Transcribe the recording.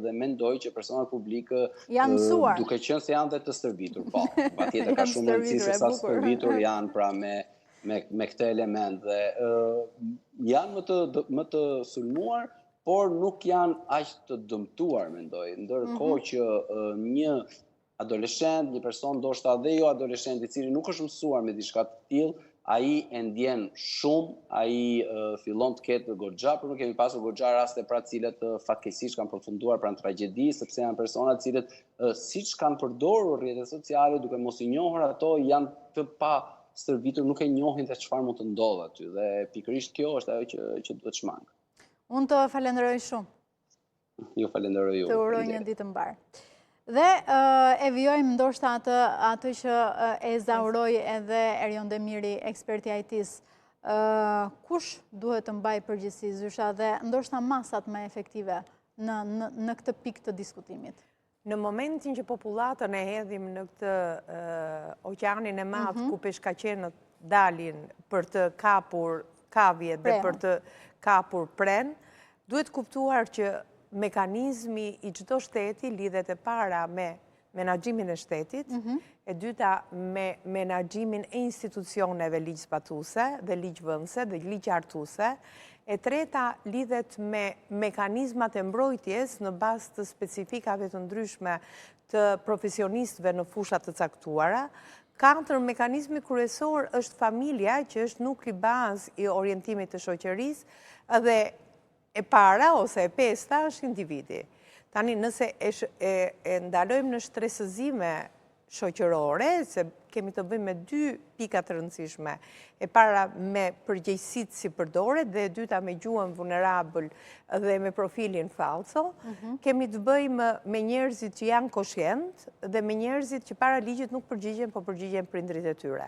dhe mendoj që personat publik Janë mësuar. duke qenë se janë dhe të stërvitur, po, patjetër ka shumë rëndësi se sa stërvitur janë pra me këtë element dhe janë më të sulmuar, por nuk janë aq të dëmtuar, mendoj, ndërkohë që një adoleshent, një person ndoshta dhe jo adoleshent i cili nuk është mësuar me diçka të tillë, ai e ndjen shumë, ai fillon të ketë goxha, por nuk kemi pasur goxha raste pra të cilët fatkeqësisht kanë përfunduar pra në tragjedi, sepse janë persona të cilët siç kanë përdorur rrjetet sociale duke mos i njohur ato, janë të pa stërvitur, nuk e njohin se çfarë mund të ndodhë aty dhe pikërisht kjo është ajo që duhet shmangë. Unë të falenderoj shumë. Ju falenderoj ju. Të uroj një ditë mbar. Dhe e vijojmë ndoshta atë që e zauroi edhe Erion Demiri, eksperti IT-s. Kush duhet të mbajë përgjegjësi Zysha dhe ndoshta masat më efektive në këtë pikë të diskutimit? Në momentin që popullatën e hedhim në këtë oqeanin e madh ku peshkaqenët dalin për të kapur kavjet dhe për të kapur pren, duhet kuptuar që mekanizmi i çdo shteti lidhet e para me menaxhimin e shtetit, e dyta me menaxhimin e institucioneve ligjzbatuese dhe ligjvënëse dhe ligjhartuese, e treta lidhet me mekanizmat e mbrojtjes në bazë të specifikave të ndryshme të profesionistëve në fushat të caktuara. Katër, mekanizmi kryesor është familja, që është nuklli bazë i orientimit të shoqërisë dhe e para ose e pesta është individi. Tani, nëse e ndalojmë në shtresëzime shoqërore, se kemi të bëjmë me dy pika të rëndësishme, e para me përgjegjësitë si përdoret dhe e dyta me gjuhën vulnerabël dhe me profilin falso, kemi të bëjmë me njerëzit që janë koshient dhe me njerëzit që para ligjit nuk përgjigjen, po përgjigjen prindrit e tyre.